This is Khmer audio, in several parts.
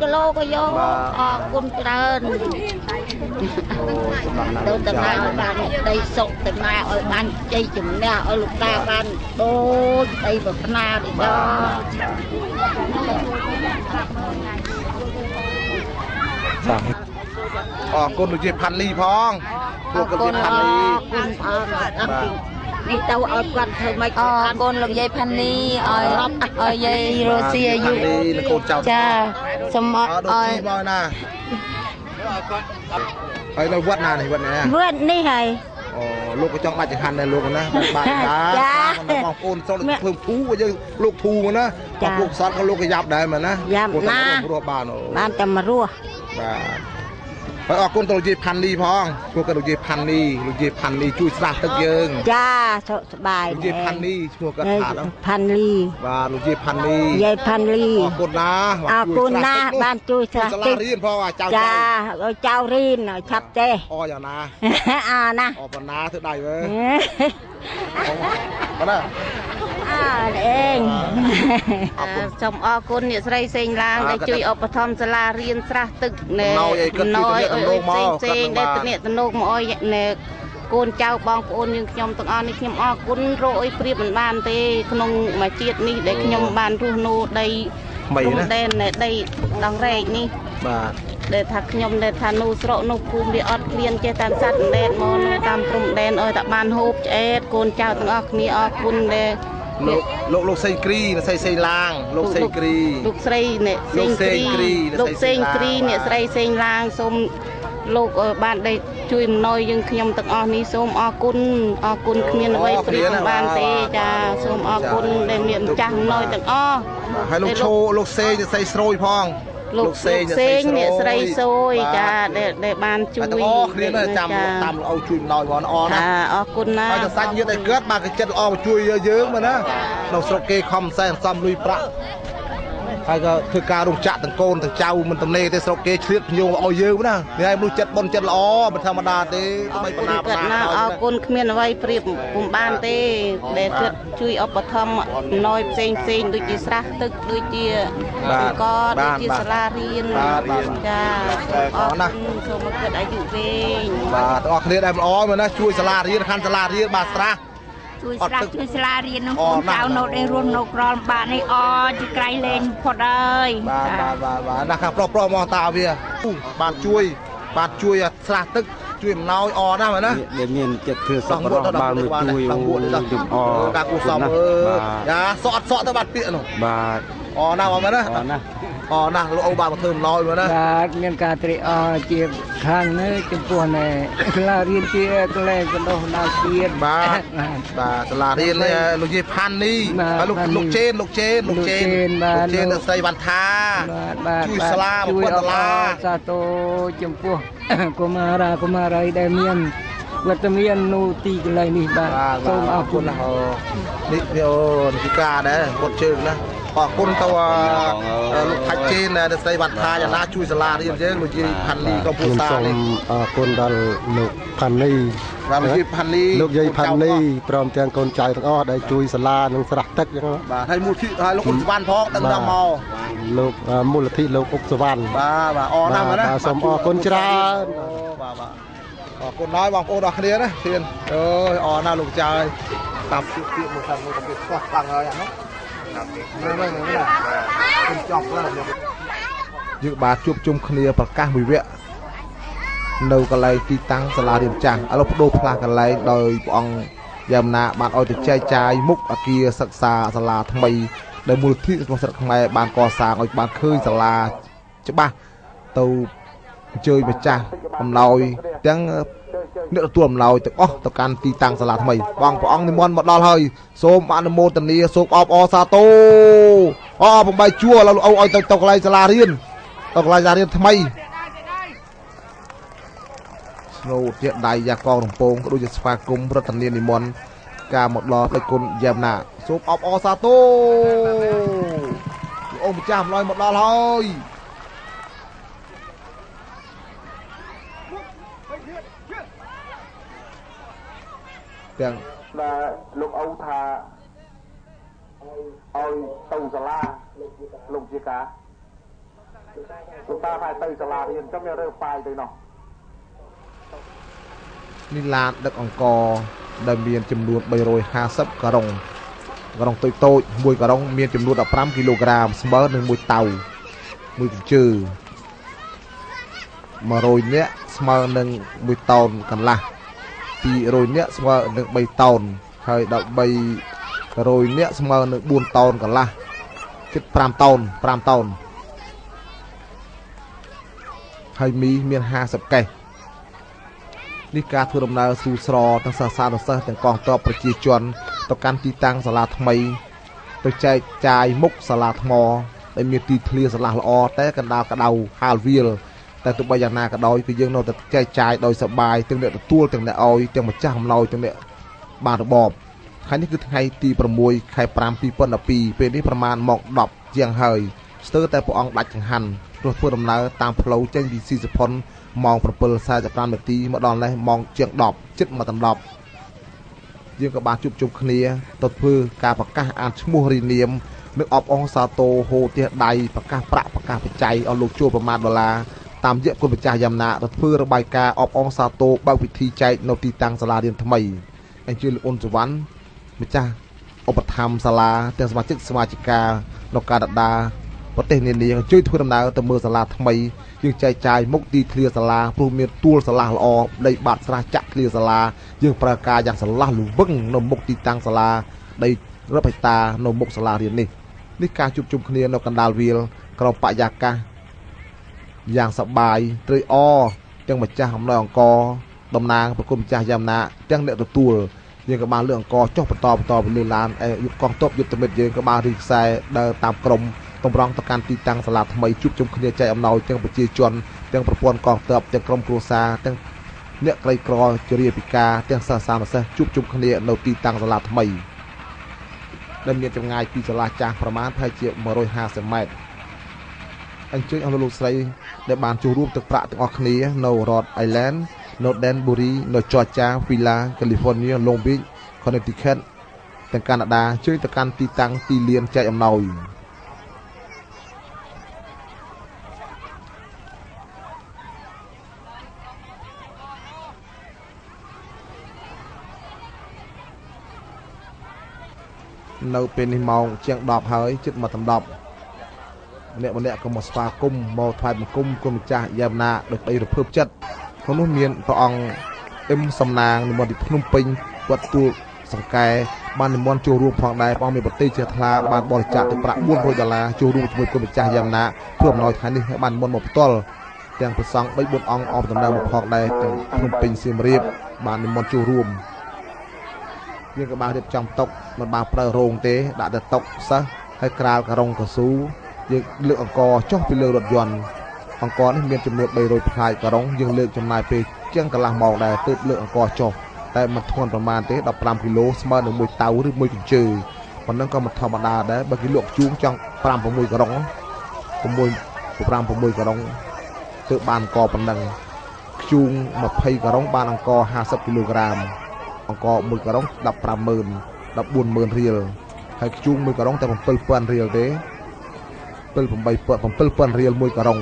គីឡូក៏យកអរគុណច្រើនទៅតំណាឲ្យបានដីសុខតំណាឲ្យបានជ័យជំនះឲ្យលោកតាបានដូចដីប្រាថ្នានេះដល់អរគុណលោកជាផាន់លីផងលោកជាផាន់លីគុណផងនេះទៅឲ្យគាត់ធ្វើម៉េចអរគុណលោកយាយផាន់នីឲ្យយាយរស់ស៊ីអាយុចាសូមឲ្យមកណាហើយនៅវត្តណានេះវត្តណាវត្តនេះហើយអូលោកក៏ចង់បាច់ចង្ហាន់ដែរលោកណាបាទចាបងប្អូនសូមធ្វើធូរយើងលោកធូរណាបងលោកសតក៏លោកក៏យ៉ាប់ដែរមែនណាគាត់ទៅរស់បានតែមករស់បាទហើយអរគុណទៅលោកយាយផាន់លីផងពួកគាត់លោកយាយផាន់លីជួយស្រះទឹកយើងចាសុខសប្បាយលោកយាយផាន់លីឈ្មោះគាត់ថាផាន់លីបាទលោកយាយផាន់លីយាយផាន់លីអរគុណណាបានជួយស្រះទឹករៀនផងចៅចាឲ្យចៅរៀនឆាប់ទេអរយ៉ាងណាណាអរប៉ុណ្ណាធ្វើដៃវើប៉ុណ្ណាសូមអរគុណអ្នកស្រីសេងឡាងដែលជួយឧបត្ថម្ភសាលារៀនស្រះទឹកណែណយអុយផ្សេងដែលតំណែងតំណងមកអុយណែកូនចៅបងប្អូនយើងខ្ញុំទាំងអស់នេះខ្ញុំអរគុណរកអុយព្រៀបមិនបានទេក្នុងមួយជាតិនេះដែលខ្ញុំបានរស់នៅដីព្រំដែនដីដងរែកនេះបាទដែលថាខ្ញុំដែលថានៅស្រុកនៅភូមិវាអត់ឃ្លានចេះតាមសัตว์ដែនមកនៅតាមព្រំដែនឲ្យតែបានហូបឆ្អែតកូនចៅទាំងអស់គ្នាអរគុណដែលលោកសេងគ្រីអ្នកស្រីសេងឡាងលោកសេងគ្រីលោកស្រីអ្នកសេងគ្រីលោកសេងគ្រីអ្នកស្រីសេងឡាងសូមលោកបានได้ជួយអំណោយយើងខ្ញុំទាំងអស់នេះសូមអរគុណគ្មានអ្វីព្រៀបបានទេចាសូមអរគុណដែលមានម្ចាស់អំណោយទាំងអស់ហើយលោកឈោលោកសេងអ្នកស្រីស្រួយផងលោកសេងអ្នកស្រីសូយចាដែលបានជួយទាំងអស់គ្នាចាំតាមលោកអូជួយអំណោយបងអរណាអរគុណណាហើយសាច់ញាតិឲ្យកើតបានកចិត្តល្អជួយយើងមើលណាក្នុងស្រុកគេខំសែនសំលុយប្រាក់ហើយក៏ធ្វើការរោងចក្រទាំងកូនទាំងចៅមិនតំណេទេស្រុកគេឆ្លៀតភ្ញៀវឲ្យយើងណានេះឲ្យមនុស្សចិត្តបុនចិត្តល្អមិនធម្មតាទេបីបណ្ណាអរគុណគ្មានអ្វីព្រៀបពុំបានទេដែលគាត់ជួយឧបត្ថម្ភអំណោយផ្សេងដូចជាស្រះទឹកដូចជាអង្គដូចជាសាលារៀនចាអរណាស់សូមគិតអាយុវែងបាទទាំងអស់គ្នាដែលល្អមែនណាជួយសាលារៀនខាន់សាលារៀនបាទស្រះជួយស្រះជួយសាលារៀននឹងកូនចៅនៅđâyរស់នៅក្រលបាក់នេះជាក្រៃលែងផុតអើយបាទណាស់ខាងប្រុសមកតាវាបានជួយស្រះទឹកជួយអំណោយអណាមែនណាដែលមានចិត្តធ្វើសប្បុរសបានជួយជំអការគូសំយ៉ាសក់ទៅបាត់ពាក្យនោះបាទអណាបងមែនណាអណាលោកអូបានមកធ្វើអំណោយមែនណាបាទមានការត្រេកអរជាខាងនេះចំពោះណែសាលារៀនជាកន្លែងបណ្ដុះបណ្ដាលជាតិបាទសាលារៀនលោកយាយផាន់នេះហើយលោកជេនអ្នកស្រីវណ្ណថាជួយសាលាជួយអរសាទរចំពោះកុមារីដែលមានវត្តមាននៅទីកន្លែងនេះបាទសូមអរគុណនេះអូនិកាដែរវត្តជើងណាអរគុណទៅលោកថាច់ជេនអ្នកស្រីវណ្ណថាយ៉ាងណាជួយសាលារៀនយើងលោកយាយផាន់លីក៏ពុសានេះអរគុណដល់លោកផាន់លីបាទលោកយាយផាន់លីព្រមទាំងកូនចៅទាំងអស់ដែលជួយសាលានិងស្រះទឹកចឹងបាទហើយមូលនិធិហើយលោកអ៊ុកសវណ្ណផងដឹងដល់មកលោកមូលនិធិលោកអ៊ុកសវណ្ណបាទអរណាស់ណាសូមអរគុណច្រើនបាទអរគុណដល់បងប្អូនអរគ្នាណាធានអើយអរណាស់លោកចៅតាមជឿមកខាងមួយកំពីស្គាល់តាំងហើយអានោះយើងបាទជួបជុំគ្នាប្រកាសមួយវគ្គនៅកន្លែងទីតាំងសាលារៀនចាស់ឥឡូវបដូរផ្លាស់កន្លែងដោយព្រះអង្គយ៉ាមណាបានឲ្យទៅចែកចាយមុខអគារសិក្សាសាលាថ្មីដែលមូលនិធិរបស់ស្រុកខ្មែរបានកសាងឲ្យបានឃើញសាលាច្បាស់ទៅអញ្ជើញម្ចាស់អំណោយទាំងអ្នកទទួលអំណោយទាំងអស់ទៅកាន់ទីតាំងសាលាថ្មីបងព្រះអង្គនិមន្តមកដល់ហើយសូមអនុមោទនាសូមអបអរសាទរ8ជួរឥឡូវឲ្យទៅកន្លែងសាលារៀនថ្មីស្នូតជាដៃយ៉ាកងរំពងក៏ដូចជាស្វាគមន៍រដ្ឋនានិមន្តការមកដល់ដឹកគុណយ៉ាមណាសូមអបអរសាទរលោកអង្គម្ចាស់អំណោយមកដល់ហើយទាំងលោកអូថាឲ្យទៅសាលាលោកជាការ លោកតាហើយទៅសាលារៀនចឹងវារើប៉ាយទៅនោះនេះឡានដឹកអង្គដែលមានចំនួន350ការុងតូចតូចមួយការុងមានចំនួន15គីឡូក្រាមស្មើនឹងមួយតៅមួយកញ្ជើ100នាក់ស្មើនឹង1តោនកន្លះ200នាក់ស្មើនឹង3តោនហើយ1300នាក់ស្មើនឹង4តោនកន្លះជិត5តោនហើយមីមាន50កេសនេះការធ្វើដំណើរស៊ូស្រទាំងសាសនាសិស្សទាំងកងទ័ពប្រជាជនទៅកាន់ទីតាំងសាលាថ្មីទៅចែកចាយមុខសាលាថ្មដែលមានទីធ្លាសាលាល្អតែកណ្ដាលក្តៅហាលវាលតែទោះបីយ៉ាងណាក៏ដោយគឺយើងនៅតែចែកចាយដោយសប្បាយទាំងអ្នកទទួលទាំងអ្នកឲ្យទាំងម្ចាស់អំណោយទាំងអ្នកបានរបបថ្ងៃនេះគឺថ្ងៃទី6ខែ5 2012ពេលនេះប្រមាណម៉ោង10ជាងហើយស្ទើរតែព្រះអង្គដាច់ចង្ហាន់ព្រោះធ្វើដំណើរតាមផ្លូវចេញពីស៊ីសផុនម៉ោង 7:45 នាទីមកដល់នេះម៉ោងជាង10ជិតមកដល់10យើងក៏បានជួបជុំគ្នាទៅធ្វើការប្រកាសអានឈ្មោះរីនាមនិងអបអរសាទរហូរទះដៃប្រកាសប្រាក់ប្រកាសបច្ច័យឲ្យលោកជួលប្រមាណ$តាមរយៈគុណម្ចាស់យ៉ាំណាទៅធ្វើរបាយការណ៍អបអរសាទរបើកពិធីចែកនៅទីតាំងសាលារៀនថ្មីអញ្ជើញលោកអ៊ុនសវណ្ណម្ចាស់ឧបត្ថម្ភសាលាទាំងសមាជិកានៅកាណាដាប្រទេសនានាជួយធ្វើដំណើរទៅមើលសាលាថ្មីយើងចែកចាយមុខទីធ្លាសាលាព្រោះមានទួលសាលាល្អដីបាតស្រះចាក់ធ្លាសាលាយើងប្រើការយ៉ាងស្រឡះលវឹងនៅមុខទីតាំងសាលាដីរឹបហិតានៅមុខសាលារៀននេះការជួបជុំគ្នានៅកណ្ដាលវាលក្រោមបរិយាកាសយ៉ាងសប្បាយត្រេកអរទាំងម្ចាស់អំណោយអង្គតំណាងប្រគុណម្ចាស់យ៉ាំណាទាំងអ្នកទទួលយើងក៏បានលើកអង្គចុះបន្តពីលើឡានយុទ្ធកងទ័ពយុទ្ធមិត្តយើងក៏បានរីកខ្សែដើរតាមក្រុមតម្រង់ទៅកាន់ទីតាំងសាលាថ្មីជួបជុំគ្នាចែកអំណោយទាំងប្រជាជនទាំងប្រព័ន្ធកងទ័ពទាំងក្រុមគ្រួសារទាំងអ្នកក្រីក្រជារាពិការទាំងសាសនាសិស្សជួបជុំគ្នានៅទីតាំងសាលាថ្មីដែលមានចម្ងាយពីសាលាចាស់ប្រមាណប្រហែលជា150ម៉ែត្រអញ្ជើញអស់លោកស្រីដែលបានចូលរួមទឹកប្រាក់ទាំងអស់គ្នានៅរដ្ឋ Island នៅ Danbury នៅ Georgia, Villa, California, Long Beach, Connecticut ទាំងកាណាដាជួយទៅកាន់ទីតាំងទីលានចែកអំណោយនៅពេលនេះម៉ោងជាង10ហើយជិតមកដល់10ម្នាក់ក៏មកស្វាគមន៍មកថ្វាយបង្គំគុណម្ចាស់យ៉ាំណាដោយក្តីរំភើបចិត្តក្នុងនោះមានព្រះអង្គអ៊ឹមសំណាងនិមន្តពីភ្នំពេញវត្តទួលសង្កែបាននិមន្តចូលរួមផងដែរព្រះអង្គមានប្រតិជាថ្លាបានបរិច្ចាគទឹកប្រាក់$400ចូលរួមជាមួយគុណម្ចាស់យ៉ាំណាធ្វើអំណោយថ្ងៃនេះហើយបាននិមន្តមកផ្ទាល់ទាំងព្រះសង្ឃ3-4អង្គអបដំណើរមកផងដែរទាំងភ្នំពេញសៀមរាបបាននិមន្តចូលរួមយើងក៏បានរៀបចំតុមិនបានប្រើរោងទេដាក់តែតុសិស្សហើយក្រាលការ៉ុងកស៊ូយើងលើកអង្គចុះពីលើរថយន្តអង្គនេះមានចំនួន300ផ្លែការ៉ុងយើងលើកចំណាយពេលជាងកន្លះម៉ោងដែរទើបលើកអង្គចុះតែមិនធ្ងន់ប្រមាណទេ15គីឡូស្មើនឹង1តៅឬ1កញ្ជើប៉ុណ្ណឹងក៏មិនធម្មតាដែរបើគេលក់ជួងចង់5-6ការ៉ុង5-6ការ៉ុងទើបបានអង្គប៉ុណ្ណឹងជួង20ការ៉ុងបានអង្គ50គីឡូក្រាមអង្គ1ការ៉ុង150,000 140,000រៀលហើយជួង1ការ៉ុងតែ7,000រៀលទេ7,000រៀល1ការ៉ុង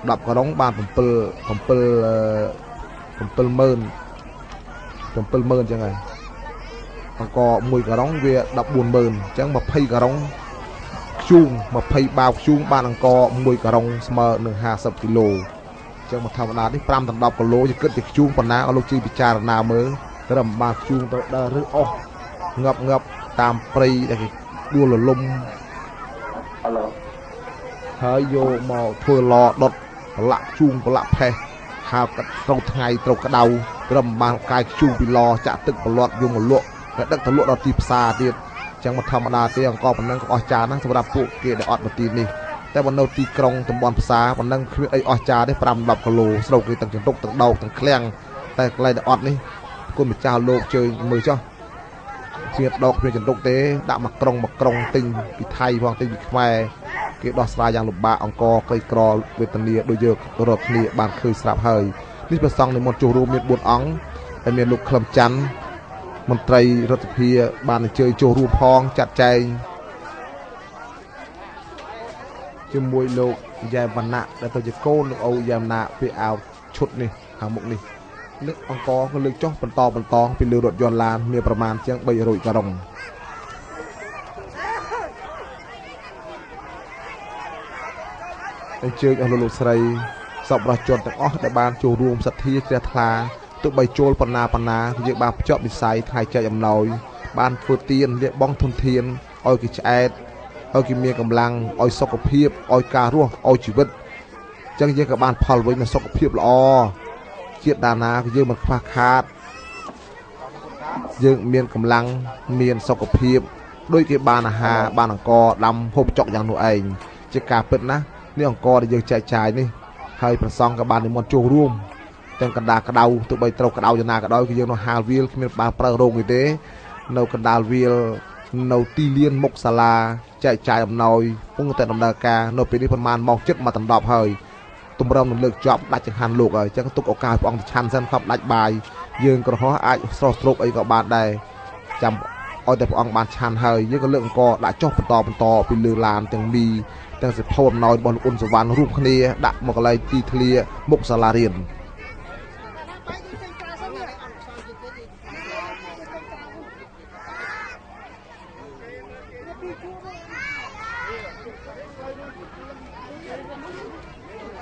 10ការ៉ុងបាន7,000ចឹងហើយអង្គ1ការ៉ុងវា14,000អញ្ចឹង20ការ៉ុងខ្ជូង20បាវខ្ជូងបានអង្គ1ការ៉ុងស្មើនឹង50គីឡូអញ្ចឹងមកធម្មតានេះ5 ដល់ 10គីឡូជាគិតជាខ្ជូងប៉ុណ្ណាឲ្យលោកជិះពិចារណាមើលត្រឹមបានខ្ជូងទៅដើរឬអស់ងាប់តាមព្រៃដែលគេដួលរលំហើយយកមកធ្វើឡដុតប្រឡាក់ជូងប្រឡាក់ផេះហាលត្រូវថ្ងៃត្រូវក្តៅត្រឹមបានកាយជូងពីឡចាក់ទឹកប្រឡាត់យកមកលក់ហើយដឹកទៅលក់ដល់ទីផ្សារទៀតអញ្ចឹងមកធម្មតាទេអង្គប៉ុណ្ណឹងក៏អស្ចារ្យណាស់សម្រាប់ពួកគេដែលអត់មកទីនេះតែបើនៅទីក្រុងតំបន់ផ្សារប៉ុណ្ណឹងគ្មានអីអស្ចារ្យទេ5-10គីឡូស្រូវគេទាំងចន្ទុកទាំងដោកទាំងឃ្លាំងតែកន្លែងដែលអត់នេះគុណម្ចាស់លោកជើញមើលចុះជាដកគ្មានចន្ទុកទេដាក់មកក្រុងទិញពីថៃផងទិញពីខ្មែរគេដោះស្រាយយ៉ាងលំបាកអង្គក្រីក្រវេទនាដូចយើងរត់គ្នាបានឃើញស្រាប់ហើយនេះព្រះសង្ឃនិមន្តចូលរួមមាន4អង្គហើយមានលោកក្លឹមច័ន្ទមន្ត្រីរដ្ឋាភិបាលបានអញ្ជើញចូលរួមផងចាត់ចែង ជាមួយលោកយ៉ែវណ្ណៈដែលទៅជាកូនលោកអូយ៉ែមណាពាក់អាវឈុតនេះខាងមុខនេះលើកអង្គក៏លើកចុះបន្តពីលើរថយន្តឡានមានប្រមាណជាង300ការុងអញ្ជើញអស់លោកស្រីសពរដ្ឋជនទាំងអស់ដែលបានចូលរួមសទ្ធាជ្រះថ្លាទោះបីចូលបណ្ណាយើងបានភ្ជាប់វិស័យថ្ងៃចែកអំណោយបានធ្វើទានលះបង់ធនធានឲ្យគេឆ្អែតឲ្យគេមានកម្លាំងឲ្យសុខភាពឲ្យការរស់ឲ្យជីវិតអញ្ចឹងយើងក៏បានផលវិញនូវសុខភាពល្អជាតិដាណាគឺយើងមិនខ្វះខាតយើងមានកម្លាំងមានសុខភាពដូចគេបានអាហារបានអង្គដាំហូបចុកយ៉ាងនោះឯងជាការពិតណានេះអង្គដែលយើងចែកចាយនេះហើយប្រសងក៏បាននិមន្តចូលរួមទាំងកណ្ដាលក្តៅទោះបីត្រូវក្តៅយ៉ាងណាក៏ដោយគឺយើងនៅហាលវាលគ្មានបានប្រើរោងនេះទេនៅកណ្ដាលវាលនៅទីលានមុខសាលាចែកចាយអំណោយពងតែដំណើរការនៅពេលនេះប្រហែលម៉ោងចិត្តមកដណ្ដប់ហើយទម្រាំនឹងលើកជាប់ដាច់ចង្ហាន់លោកហើយអញ្ចឹងទុកឱកាសព្រះអង្គទៅឆាន់សិនខប់ដាច់បាយយើងក្រហោះអាចស្រស់ស្រូបអីក៏បានដែរចាំឲ្យតែព្រះអង្គបានឆាន់ហើយយើងក៏លើកអង្គដាក់ចុះបន្តពីលើឡានទាំងមីទាំងសិភៅអំណោយរបស់លោកអ៊ុនសវណ្ណរួមគ្នាដាក់មកកន្លែងទីធ្លាមុខសាលារៀន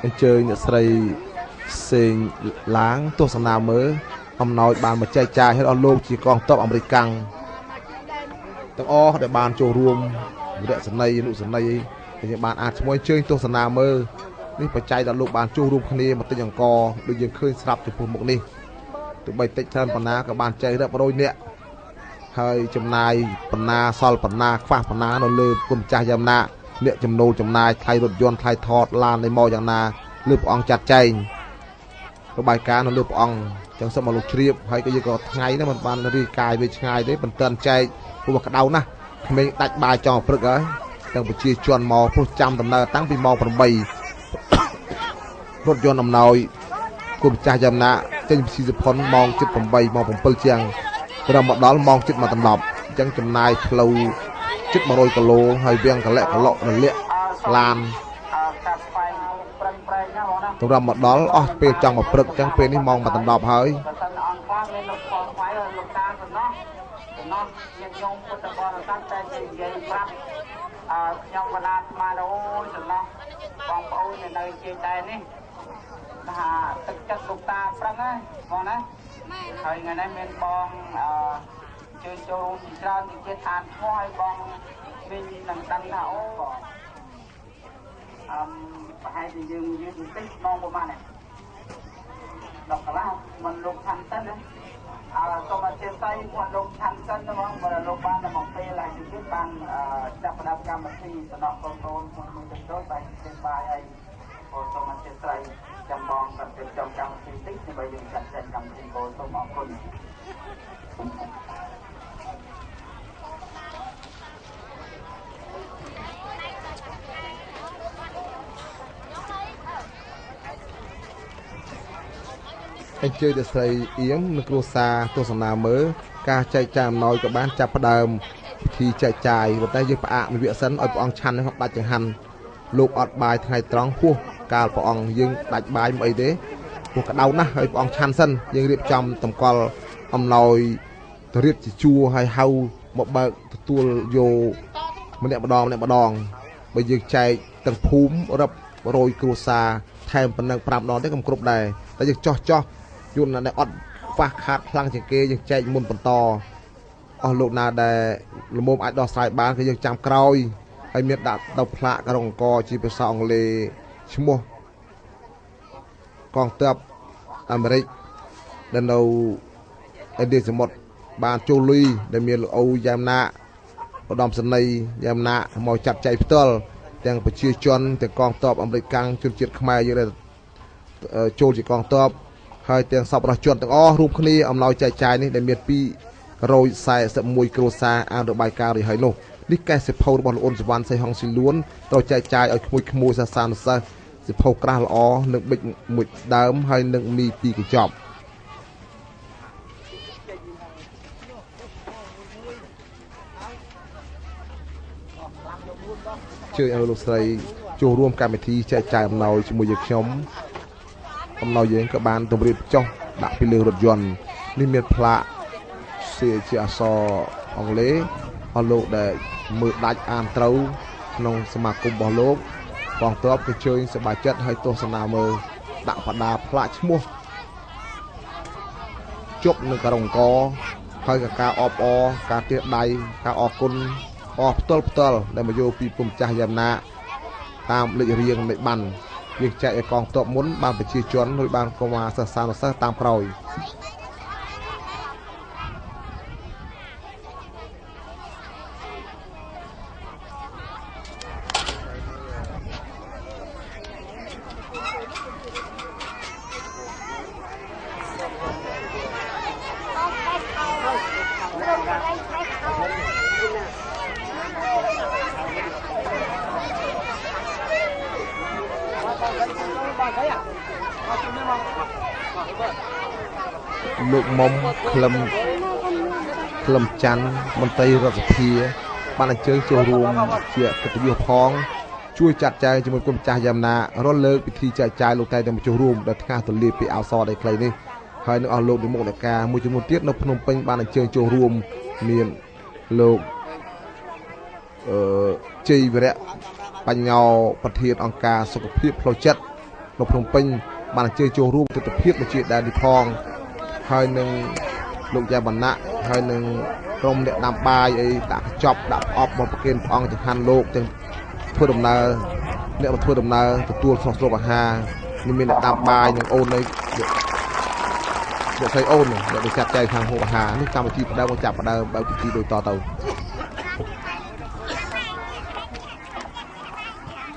អញ្ជើញអ្នកស្រីសេងឡាងទស្សនាមើលអំណោយបានមកចែកចាយឲ្យអស់លោកជាកងទ័ពអាមេរិកទាំងអស់ដែលបានចូលរួមវិរៈសនីអនុសនីយើងបានអាចឈ្មោះអញ្ជើញទស្សនាមើលនេះបច្ច័យដល់លោកបានចូលរួមគ្នាមកទិញអង្គដូចយើងឃើញស្រាប់ចំពោះមុខនេះទោះបីតិចច្រើនប៉ុណ្ណាក៏បានចែករាប់រយនាក់ហើយចំណាយប៉ុណ្ណាសល់ប៉ុណ្ណាខ្វះប៉ុណ្ណានៅលើគុណម្ចាស់យ៉ាងណាអ្នកចំណូលចំណាយថ្លៃរថយន្តថ្លៃថតឡាននៃមកយ៉ាងណាលើព្រះអង្គចាត់ចែងរបាយការណ៍នៅលើព្រះអង្គចឹងសូមមកលោកជ្រាបហើយក៏យើងក៏ថ្ងៃនេះមិនបានរីកាយវាឆ្ងាយទេប៉ុន្តែចែកព្រោះក្តៅណាស់ក្មេងដាច់បាយចង់ព្រឹកហើយទាំងប្រជាជនមកព្រោះចាំដំណើរតាំងពីម៉ោង8រថយន្តអំណោយគុណម្ចាស់យ៉ាងណាចេញពីស៊ីសផុនម៉ោង 7:08 ម៉ោង 7 ជាងត្រឹមមកដល់ម៉ោង 7 មកដល់អញ្ចឹងចំណាយផ្លូវ100 គីឡូហើយវាំងកលៈកឡុករលាក់ឡានត្រឹមមកដល់អស់ពេលចង់មកព្រឹកអញ្ចឹងពេលនេះម៉ោង មកដល់ហើយខ្ញុំបណ្ដាស្មារតីចំណោះបងប្អូននៅជាតែនេះថាទឹកចិត្តលោកតាប្រឹងណាបងណាហើយថ្ងៃនេះមានបងជើញចូលរួមច្រើនទីទៀតអានឈ្មោះឲ្យបងវិញនឹងដឹងថាអូប្រហែលជាយើងបន្តិចបងប្រហែលនេះដល់កន្លះមិនលោកឆាន់សិនណាសូមអធិស្ឋានគាត់លោកឆាន់សិនបងបើលោកបានមកពេលហើយទៀតបានចាប់ផ្ដើមកម្មវិធីសំណក់កូនមួយទៅដូចបែរជាបាយហើយសូមអធិស្ឋានចាំបងគាត់ទៅចំកម្មវិធីតិចដើម្បីយើងចាត់ចែងកម្មវិធីសូមអរគុណអញ្ជើញដល់ស្រីអៀងនិងគ្រួសារទស្សនាមើលការចែកចាយអំណោយក៏បានចាប់ផ្ដើមពិធីចែកចាយប៉ុន្តែយើងផ្អាកមួយវគ្គសិនឲ្យព្រះអង្គឆាន់នេះដាច់ចង្ហាន់លោកអត់បាយថ្ងៃត្រង់ហួសកាលព្រះអង្គយើងដាច់បាយមិនអីទេព្រោះក្តៅណាស់ហើយព្រះអង្គឆាន់សិនយើងរៀបចំតម្កល់អំណោយទៅរៀបជាជួរហើយហៅមកបើកទទួលយកម្នាក់ម្ដងបើយើងចែកទាំងភូមិរាប់រយគ្រួសារថែមប៉ុណ្ណឹង5ដងទេក៏គ្រប់ដែរតែយើងចោះយន្តដែលអត់ខ្វះខាតខ្លាំងជាងគេយើងចែកមុនបន្តអស់លោកណាដែលល្មមអាចដោះស្រាយបានគឺយើងចាំក្រោយហើយមានដាក់ទៅផ្លាកក្រុងអង្គរជាភាសាអង់គ្លេសឈ្មោះកងទ័ពអាមេរិកដែលនៅឥណ្ឌាសមុទ្របានចូលលុយដែលមានលោកអូយ៉ែមណាឧត្តមសេនីយ៍យ៉ែមណាមកចាត់ចែងផ្ទាល់ទាំងប្រជាជនទាំងកងទ័ពអាមេរិកកាំងជនជាតិខ្មែរយើងដែលចូលជាកងទ័ពហើយទាំងសពរដ្ឋជនទាំងអស់រួមគ្នាអំណោយចែកចាយនេះដែលមាន241គ្រួសារអានរបាយការណ៍រួចហើយនោះនេះកែសិភៅរបស់លោកអ៊ុនសវណ្ណសីហុងស៊ីលួនត្រូវចែកចាយឲ្យក្មួយសាសានុសិស្សសិភៅក្រាស់ល្អនឹងប៊ិចមួយដើមហើយនឹងមី2កញ្ចប់ជួយឲ្យលោកស្រី ចូលរួមកម្មវិធីចែកចាយអំណោយជាមួយយើងខ្ញុំអំណោយយើងក៏បានតម្រៀបចុះដាក់ពីលើរថយន្តនេះមានផ្លាកជាអក្សរអង់គ្លេសអស់លោកដែលមើលដាច់អានត្រូវក្នុងសមាគមរបស់លោកបងតបក៏ជួយសប្បាយចិត្តឲ្យទស្សនាមើលដាក់បដាផ្លាកឈ្មោះជប់នឹងការង្កហើយក៏ការអបអរការទាដៃការអរគុណអរផ្ទាល់ដែលមកយកពីពុំចាស់យ៉ាំណាតាមលេខរៀងនៃបានយើងចែកឲ្យកងទ័ពមុនបានប្រជាជនរួចបានកុមារសិស្សានុសិស្សតាមក្រោយលោកមុំក្លឹមច័ន្ទមន្ត្រីរដ្ឋសភាបានអញ្ជើញចូលរួមជាកិត្តិយសផងជួយចាត់ចែងជាមួយគុំចាស់យ៉ាំណារលលើកពិធីចែកចាយលោកតែទៅចូលរួមដល់ថ្ងៃទលាពីអសរដីខ្លីនេះហើយនឹងអស់លោកនិមន្តការមួយចំនួនទៀតនៅភ្នំពេញបានអញ្ជើញចូលរួមមានលោកជ័យវិរៈបញ្ញោប្រធានអង្គការសុខភាពផ្លូវចិត្តនៅភ្នំពេញបានអញ្ជើញចូលរួមទស្សនវិជ្ជាដូចជាដែរនេះផងហើយនឹងលោកយ៉ាបណ្ណៈហើយនឹងក្រុមអ្នកដាំបាយអីដាក់កញ្ចប់ដាក់អបមកប្រគេនព្រះអង្គចង្ហាន់លោកទាំងធ្វើដំណើរអ្នកមកធ្វើដំណើរទទួលស្រុកអាហារនេះមានអ្នកដាំបាយនឹងអូននៅអ្នកស្រីអូនដែលចាត់ចែងខាងហូបអាហារនេះកម្មវិធីផ្ដើមមកចាប់ផ្ដើមបើពិធីដូចតទៅ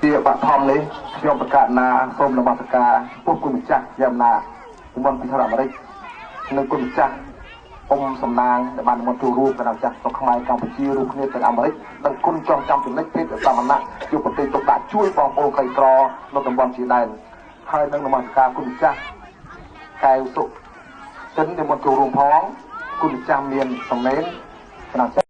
ជាបឋមនេះខ្ញុំប្រកាសណាសូមនមស្ការពុទ្ធគុណម្ចាស់យ៉ាំណាមុនពីសហរដ្ឋអាមេរិកនិងគុណម្ចាស់អ៊ំសំណាងដែលបានមកចូលរួមគណៈចាស់ស្រុកខ្មែរកម្ពុជារួមគ្នាទាំងអាមេរិកនិងគុណចងចាំចំណិចភេទសមណៈជាប្រទេសទុកដាក់ជួយបងប្អូនក្រីក្រនៅតំបន់ជាដែនហើយនឹងនមស្ការគុណម្ចាស់កែវសុចិនដែលមកចូលរួមផងគុណម្ចាស់មានសំណេរគណៈ